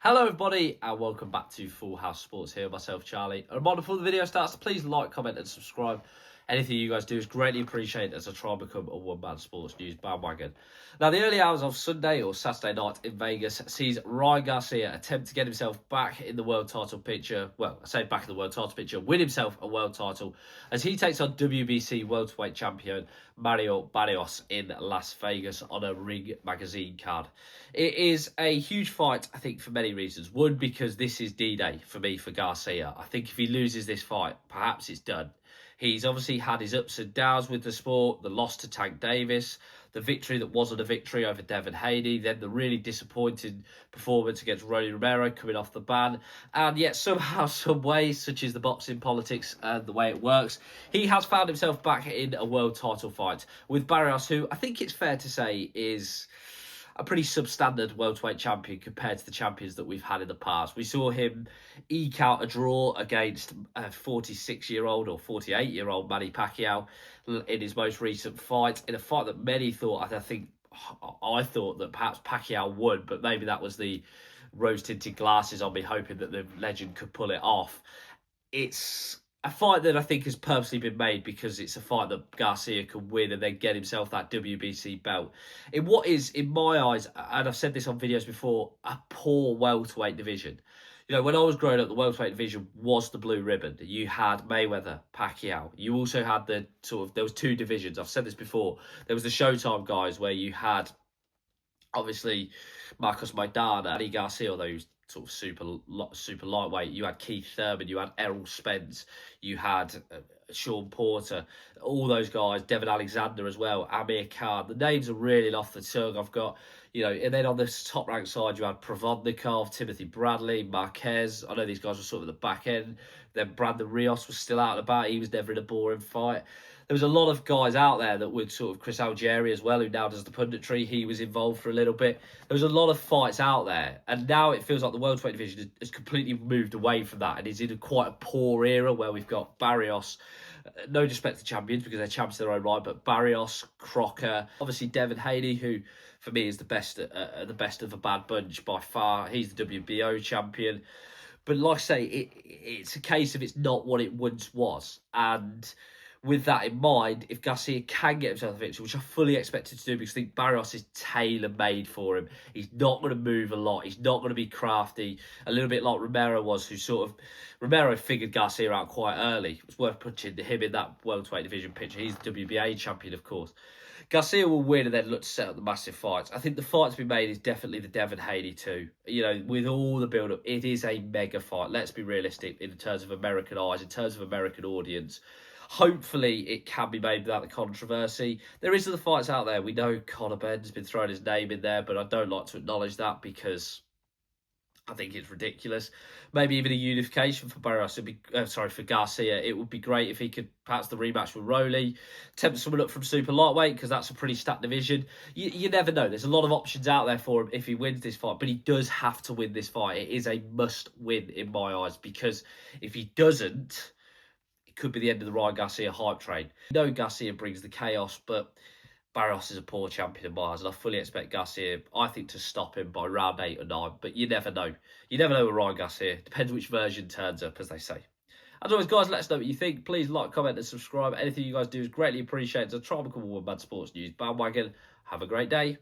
Hello everybody and welcome back to Full House Sports here, myself Charlie. A reminder before the video starts, please like, comment and subscribe. Anything you guys do is greatly appreciated as I try and become a one-man sports news bandwagon. Now the early hours of Sunday or Saturday night in Vegas sees Ryan Garcia attempt to get himself back in the world title picture. Well, I say back in the world title picture, win himself a world title as he takes on WBC Welterweight champion Mario Barrios in Las Vegas on a Ring magazine card. It is a huge fight, I think, for many reasons. One, because this is D-Day for me for Garcia. I think if he loses this fight, perhaps it's done. He's obviously had his ups and downs with the sport, the loss to Tank Davis, the victory that wasn't a victory over Devin Haney, then the really disappointing performance against Rolly Romero coming off the ban. And yet somehow, some way, such as the boxing politics and the way it works, he has found himself back in a world title fight with Barrios, who I think it's fair to say is a pretty substandard welterweight champion compared to the champions that we've had in the past. We saw him eke out a draw against a 46-year-old or 48-year-old Manny Pacquiao in his most recent fight, in a fight that many thought, I thought that perhaps Pacquiao would, but maybe that was the rose-tinted glasses on me, hoping that the legend could pull it off. It's a fight that I think has purposely been made because it's a fight that Garcia can win and then get himself that WBC belt. In what is, in my eyes, and I've said this on videos before, a poor welterweight division. You know, when I was growing up, the welterweight division was the blue ribbon. You had Mayweather, Pacquiao. You also had there was two divisions. I've said this before. There was the Showtime guys where you had, obviously, Marcos Maidana, Eddie Garcia, although he was sort of super lightweight. You had Keith Thurman, you had Errol Spence, you had Sean Porter, all those guys, Devin Alexander as well, Amir Khan. The names are really off the tongue. I've got, and then on the top rank side, you had Provodnikov, Timothy Bradley, Marquez. I know these guys were sort of the back end. Then Brandon Rios was still out and about. He was never in a boring fight. There was a lot of guys out there that would sort of, Chris Algieri as well, who now does the punditry. He was involved for a little bit. There was a lot of fights out there. And now it feels like the welterweight division has completely moved away from that and is in quite a poor era where we've got Barrios, no disrespect to champions because they're champions in their own right, but Barrios, Crocker, obviously Devin Haney, who for me is the best of a bad bunch by far. He's the WBO champion. But like I say, it's a case of it's not what it once was. And with that in mind, if Garcia can get himself a victory, which I fully expected to do because I think Barrios is tailor-made for him. He's not going to move a lot. He's not going to be crafty. A little bit like Romero was, Romero figured Garcia out quite early. It was worth putting him in that welterweight division picture. He's the WBA champion, of course. Garcia will win and then look to set up the massive fights. I think the fight to be made is definitely the Devin Haney too. With all the build-up, it is a mega fight. Let's be realistic in terms of American eyes, in terms of American audience. Hopefully, it can be made without the controversy. There is other fights out there. We know Conor Benn's been throwing his name in there, but I don't like to acknowledge that because I think it's ridiculous. Maybe even a unification for Barrios. For Garcia. It would be great if he could perhaps the rematch with Rolly, tempt someone up from super lightweight because that's a pretty stacked division. You never know. There's a lot of options out there for him if he wins this fight, but he does have to win this fight. It is a must-win in my eyes because if he doesn't, could be the end of the Ryan Garcia hype train. Garcia brings the chaos, but Barrios is a poor champion in my eyes, and I fully expect Garcia, I think, to stop him by round 8 or 9. But you never know. You never know with Ryan Garcia. Depends which version turns up, as they say. As always, guys, let us know what you think. Please like, comment, and subscribe. Anything you guys do is greatly appreciated. So try and become a one-man sports news bandwagon. Have a great day.